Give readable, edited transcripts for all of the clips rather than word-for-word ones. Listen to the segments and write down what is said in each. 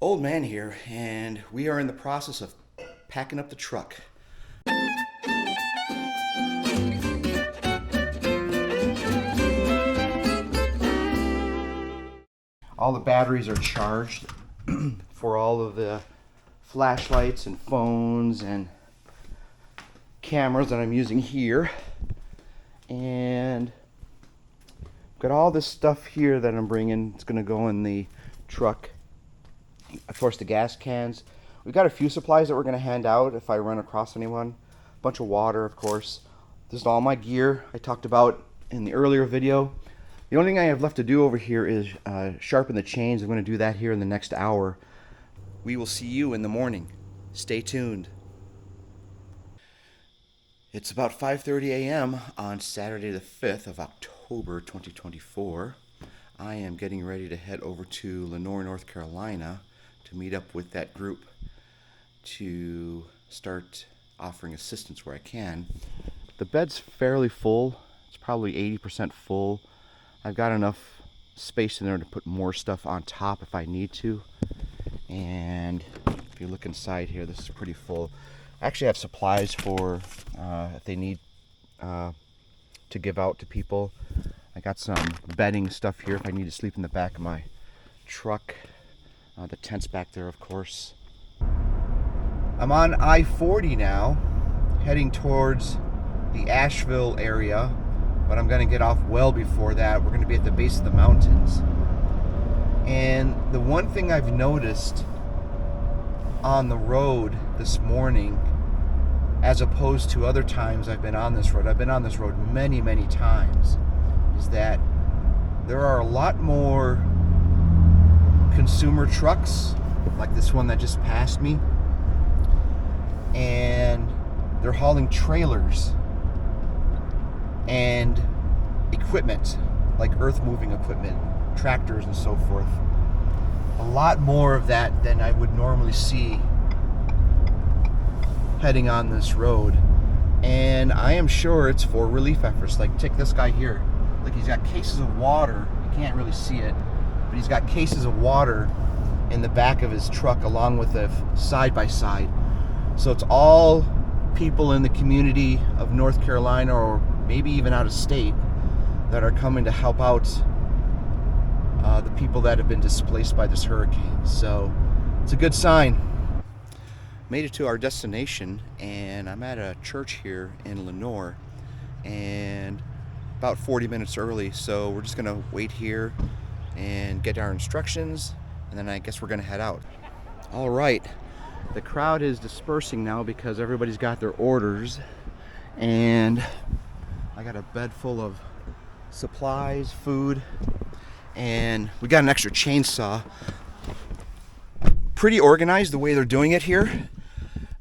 Old man here, and we are in the process of packing up the truck. All the batteries are charged for all of the flashlights and phones and cameras that I'm using here. And got all this stuff here that I'm bringing. It's going to go in the truck. Of course, the gas cans. We've got a few supplies that we're going to hand out if I run across anyone. A bunch of water, of course. This is all my gear I talked about in the earlier video. The only thing I have left to do over here is sharpen the chains. I'm going to do that here in the next hour. We will see you in the morning. Stay tuned. It's about 5:30 a.m. on Saturday the 5th of October 2024. I am getting ready to head over to Lenoir, North Carolina to meet up with that group to start offering assistance where I can. The bed's fairly full. It's probably 80% full. I've got enough space in there to put more stuff on top if I need to. And if you look inside here, this is pretty full. I actually have supplies for if they need to give out to people. I got some bedding stuff here if I need to sleep in the back of my truck. The tent's back there, of course. I'm on I-40 now, heading towards the Asheville area, but I'm going to get off well before that. We're going to be at the base of the mountains. And the one thing I've noticed on the road this morning, as opposed to other times I've been on this road, I've been on this road many, many times, is that there are a lot more consumer trucks, like this one that just passed me, and they're hauling trailers and equipment, like earth-moving equipment, tractors and so forth. A lot more of that than I would normally see heading on this road. And I am sure it's for relief efforts. Like, take this guy here. Like, he's got cases of water. You can't really see it, but he's got cases of water in the back of his truck along with a side-by-side. So it's all people in the community of North Carolina, or maybe even out of state, that are coming to help out the people that have been displaced by this hurricane. So it's a good sign. Made it to our destination, and I'm at a church here in Lenoir, and about 40 minutes early, so we're just gonna wait here and get our instructions, and then I guess we're gonna head out. All right, the crowd is dispersing now because everybody's got their orders, and I got a bed full of supplies, food, and we got an extra chainsaw. Pretty organized the way they're doing it here.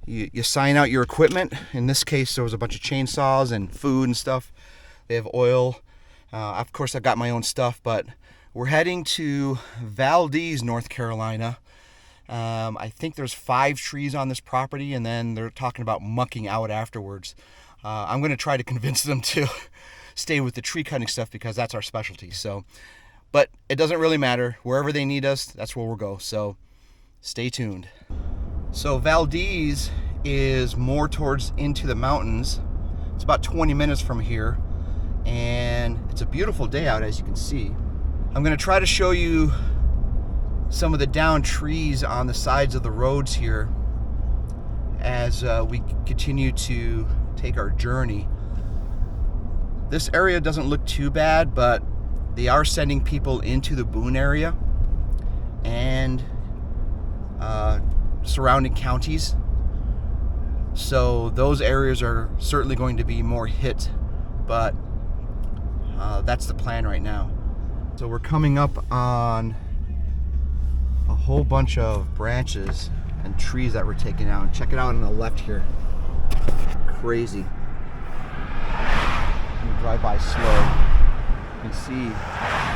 You sign out your equipment. In this case, there was a bunch of chainsaws and food and stuff. They have oil. Of course, I've got my own stuff, but we're heading to Valdese, North Carolina. I think there's 5 trees on this property, and then they're talking about mucking out afterwards. I'm going to try to convince them to stay with the tree cutting stuff because that's our specialty. So, but it doesn't really matter. Wherever they need us, that's where we'll go. So stay tuned. So Valdese is more towards into the mountains. It's about 20 minutes from here, and it's a beautiful day out, as you can see. I'm going to try to show you some of the downed trees on the sides of the roads here as we continue to take our journey. This area doesn't look too bad, but they are sending people into the Boone area and surrounding counties. So those areas are certainly going to be more hit, but that's the plan right now. So we're coming up on a whole bunch of branches and trees that were taken out. Check it out on the left here. Crazy. You drive by slow. You can see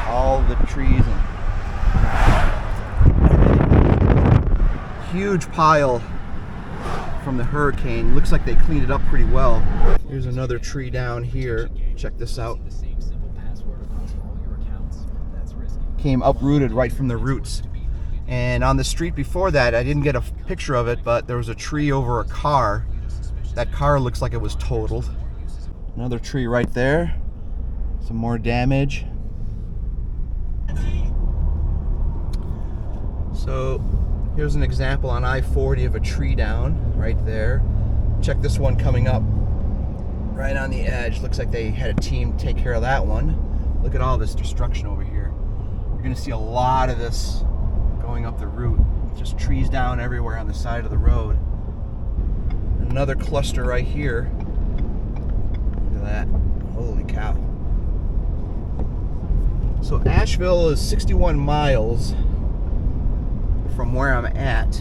all the trees and huge pile from the hurricane. Looks like they cleaned it up pretty well. Here's another tree down here. Check this out. Came uprooted right from the roots. And on the street before that, I didn't get a picture of it, but there was a tree over a car. That car looks like it was totaled. Another tree right there. Some more damage. So here's an example on I-40 of a tree down right there. Check this one coming up right on the edge. Looks like they had a team take care of that one. Look at all this destruction over here. You're gonna see a lot of this going up the route. Just trees down everywhere on the side of the road. Another cluster right here. Look at that. Holy cow. So Asheville is 61 miles from where I'm at,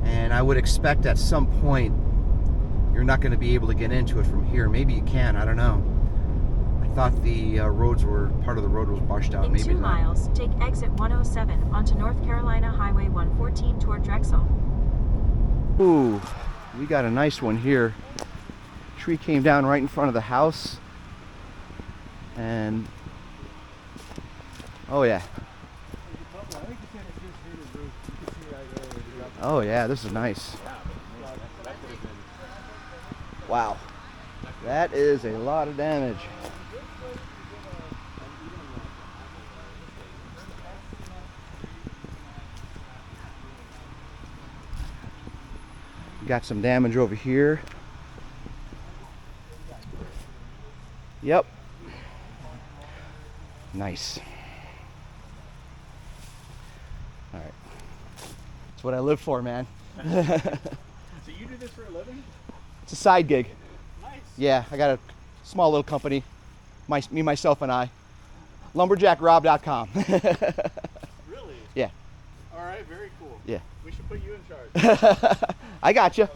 and I would expect at some point you're not going to be able to get into it from here. Maybe you can, I don't know. I thought the roads were, part of the road was washed out. In maybe 2 not. miles, take exit 107 onto North Carolina Highway 114 toward Drexel. Ooh, we got a nice one here. Tree came down right in front of the house, and oh yeah. Oh yeah, this is nice. Wow, that is a lot of damage. Got some damage over here. Yep. Nice. All right. That's what I live for, man. So you do this for a living? It's a side gig. Nice. Yeah, I got a small little company. Me, myself, and I. LumberjackRob.com. Really? Yeah. All right, very cool. Yeah. We should put you in charge. I got you.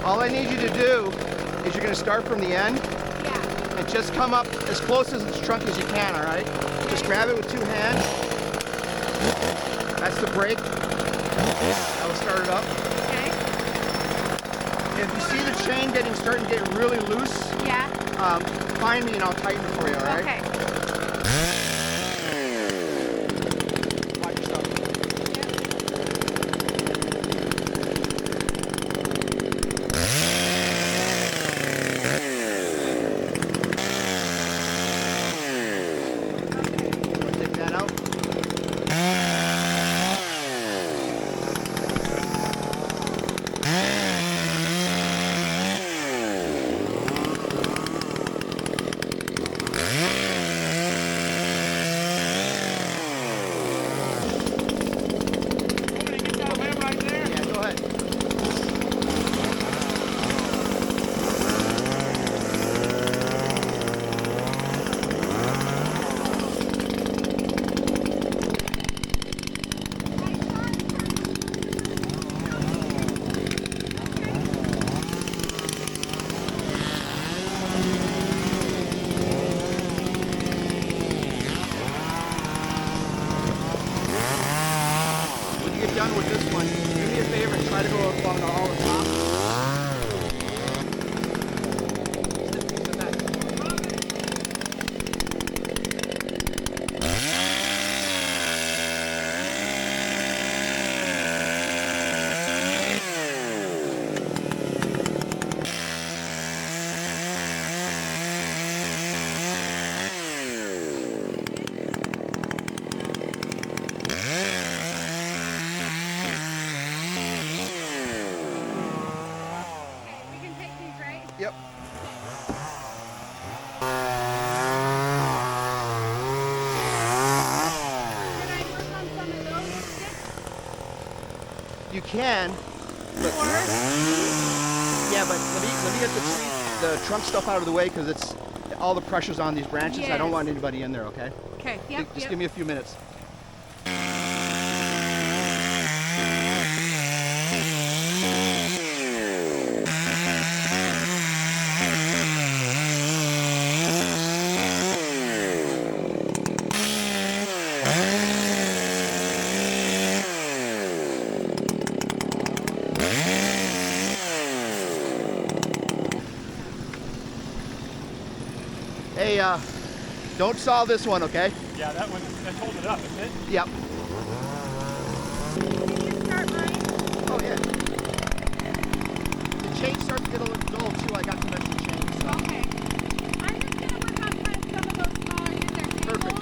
All I need you to do is you're going to start from the end. Yeah. And just come up as close as its trunk as you can, all right? Just grab it with 2 hands. That's the brake. That will start it up. Okay. If you see the chain starting to get really loose, Yeah. find me and I'll tighten it for you, all right? Okay. Watch yourself. Take that out. Yeah, go ahead. When you get done with this one, do me a favor and try to go along all the top. We can take these, right? Yep. Can I work on some of those sticks? You can. Or Yeah, but let me get the trunk stuff out of the way because it's all the pressure's on these branches. I don't Yes. want anybody in there, okay? okay. Yep. Just give me a few minutes. Hey, don't saw this one, okay? Yeah, that's holding it up, isn't it? Yep. Did you start mine? Oh, yeah. The chain starts to get a little dull, too. I got some extra chain, so. Okay. I'm just gonna work on kind of some of those smaller things that are Perfect.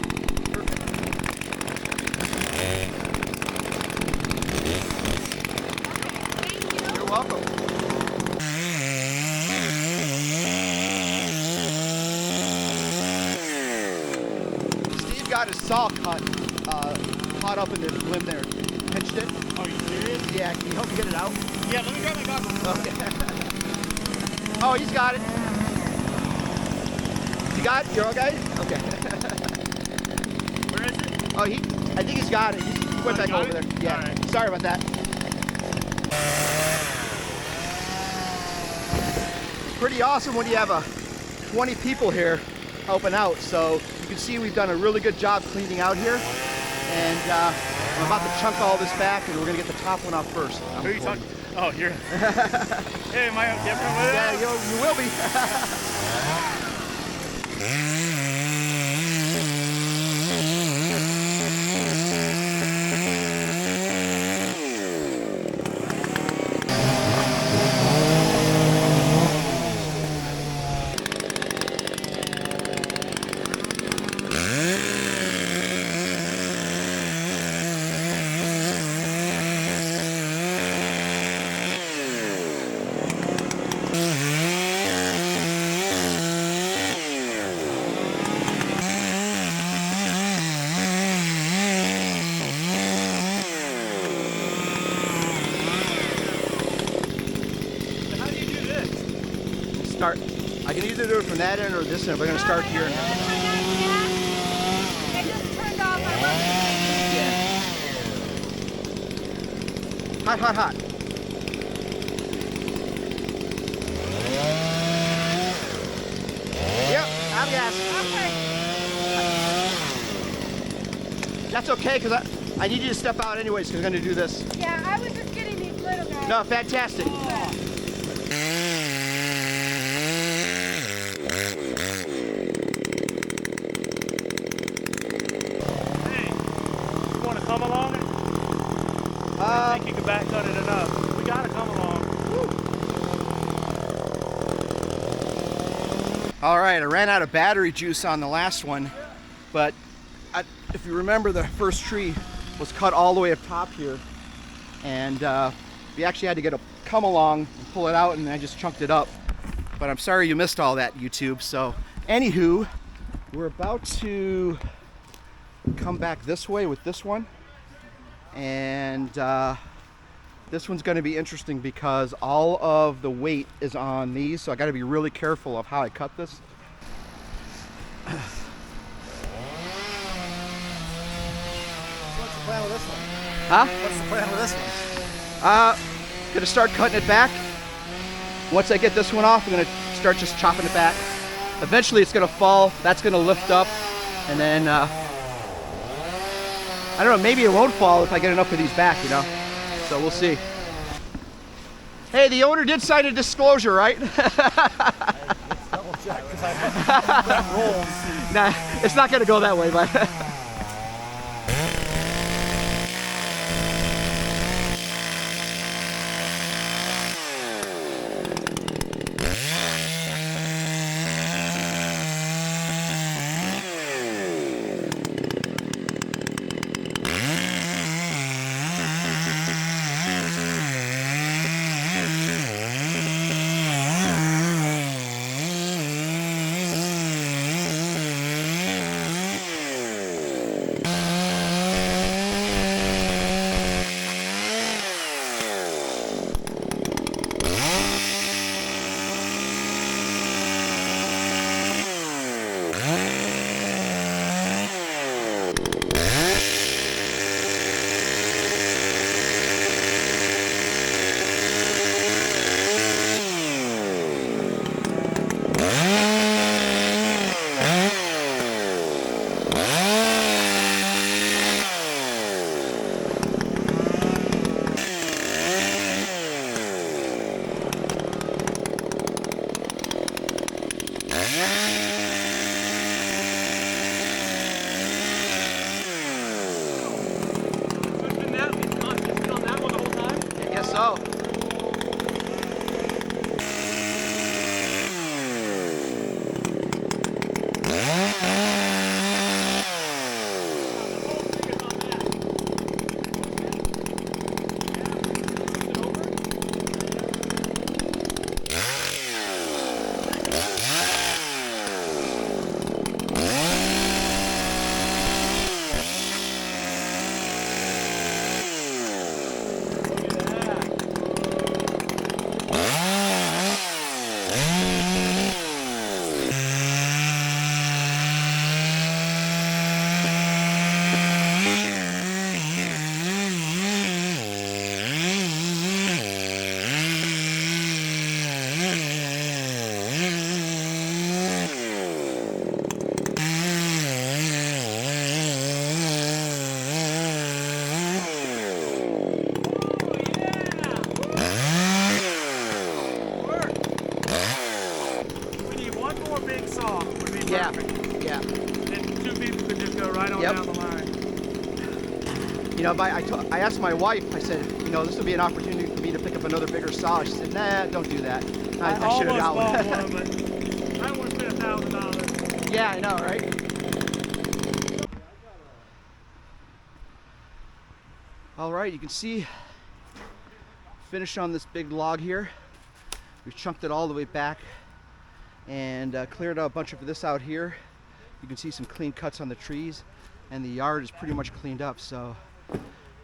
Perfect. Thank you. You're welcome. Steve got his saw caught up in the limb there. Pinched it. Oh, you serious? Yeah, can you help me get it out? Yeah, let me grab my goggles. Okay. Oh, he's got it. You got it? You're okay? Okay. Where is it? Oh, I think he's got it. He went back got over it? there. Yeah. All right. Sorry about that. It's pretty awesome when you have 20 people here helping out. So you can see we've done a really good job cleaning out here. And I'm about to chunk all this back, and we're gonna get the top one off first. Who are you talking? Oh, you're. Hey, am I on camera with it? Yeah, you will be. How do you do this? Start. I can either do it from that end or this end. We're gonna start here. It just turned off. I wasn't Hot, hot, hot. Yep, out of gas. okay. That's okay, because I need you to step out anyways, because I'm going to do this. Yeah, I was just getting these little guys. No, fantastic. Hey, you want to come along? I think you can back cut it enough. We gotta come along. All right, I ran out of battery juice on the last one, but if you remember, the first tree was cut all the way up top here, and we actually had to get a come along and pull it out, and I just chunked it up. But I'm sorry you missed all that, YouTube. So, anywho, we're about to come back this way with this one, and this one's going to be interesting because all of the weight is on these, so I got to be really careful of how I cut this. What's the plan with this one? Huh? What's the plan with this one? Gonna start cutting it back. Once I get this one off, I'm gonna start just chopping it back. Eventually it's gonna fall, that's gonna lift up, and then I don't know, maybe it won't fall if I get enough of these back, you know? So we'll see. Hey, the owner did sign a disclosure, right? Double check, because that rolls. Nah, it's not gonna go that way, but off would be Yeah. perfect. Yeah. Then 2 people could just go right on Yep. down the line. You know, I asked my wife, I said, you know, this would be an opportunity for me to pick up another bigger saw. She said, nah, don't do that. I should have got almost bought one. one, but I don't want to spend $1,000. Yeah, I know, right? All right, you can see, finished on this big log here. We've chunked it all the way back and cleared out a bunch of this out here. You can see some clean cuts on the trees, and the yard is pretty much cleaned up, so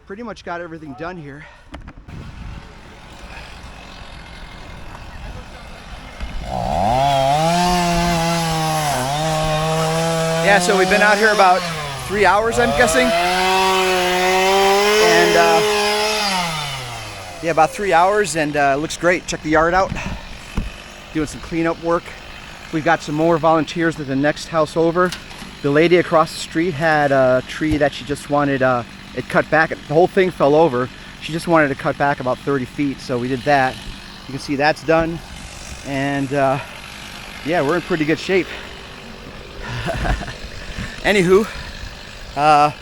pretty much got everything done here. Yeah, so we've been out here about 3 hours, I'm guessing. And yeah, about 3 hours, and looks great. Check the yard out. Doing some cleanup work. We've got some more volunteers at the next house over. The lady across the street had a tree that she just wanted it cut back. The whole thing fell over. She just wanted to cut back about 30 feet, so we did that. You can see that's done. And yeah, we're in pretty good shape. Anywho, my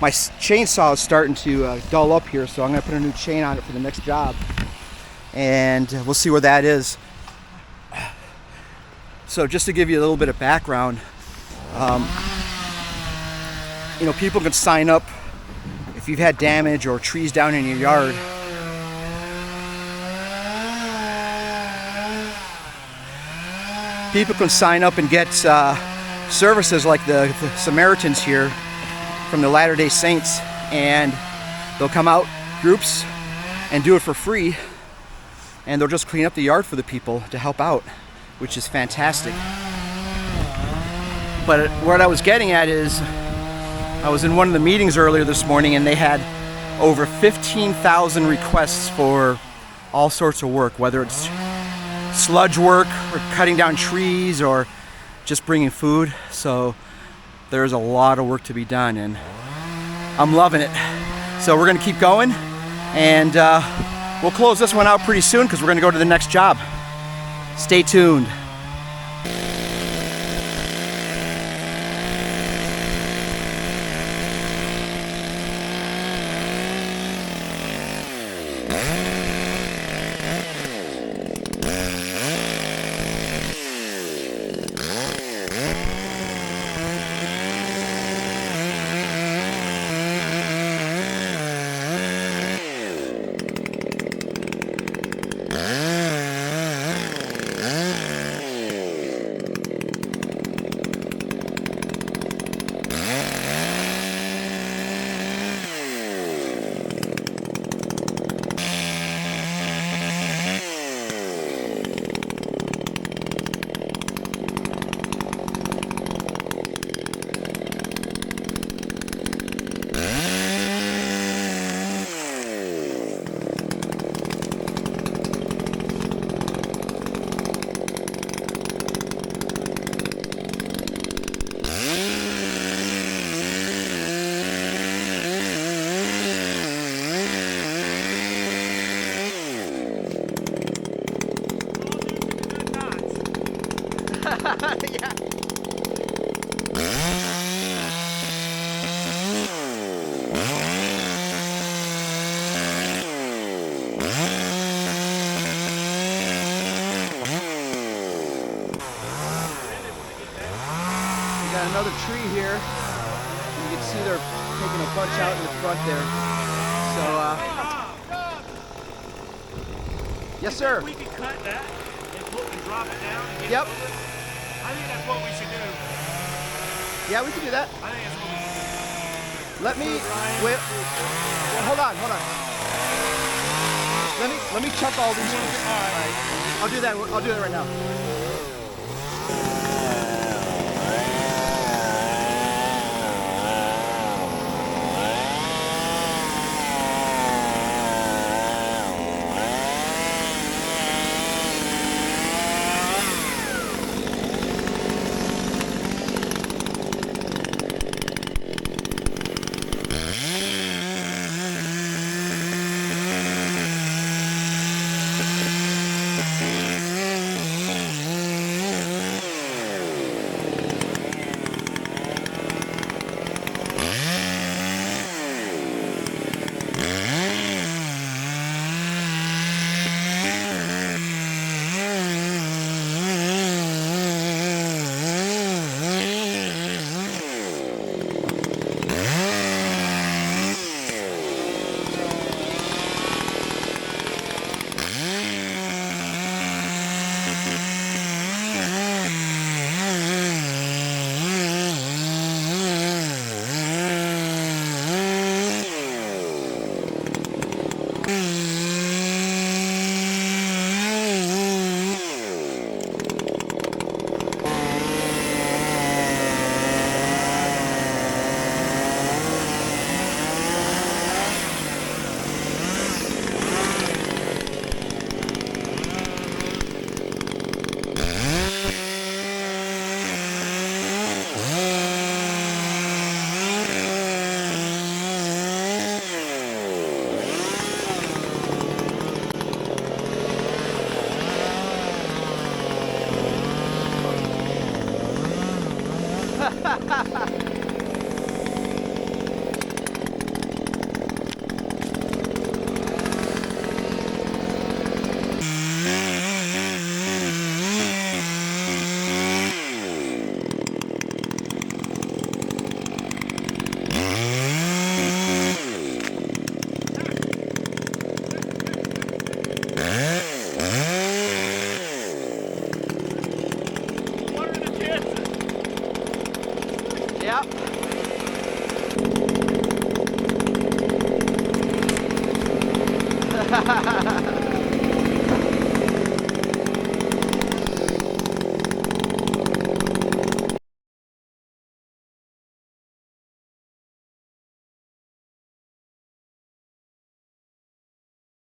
chainsaw is starting to dull up here, so I'm going to put a new chain on it for the next job. And we'll see where that is. So just to give you a little bit of background, you know, people can sign up if you've had damage or trees down in your yard. People can sign up and get services like the Samaritans here from the Latter-day Saints, and they'll come out groups and do it for free, and they'll just clean up the yard for the people to help out, which is fantastic. But what I was getting at is, I was in one of the meetings earlier this morning, and they had over 15,000 requests for all sorts of work, whether it's sludge work or cutting down trees or just bringing food. So there's a lot of work to be done, and I'm loving it. So we're gonna keep going, and we'll close this one out pretty soon because we're gonna go to the next job. Stay tuned. Yeah. Got another tree here. You can see they're taking a bunch out in the front there. So, yes, sir. We can cut that and drop it down. And get Yep. it over. I think that's what we should do. Yeah, we can do that. I think that's what we should do. Let me wait. Well, hold on. Let me chuck all these. All right. I'll do that. I'll do it right now. What are the chances? Yep.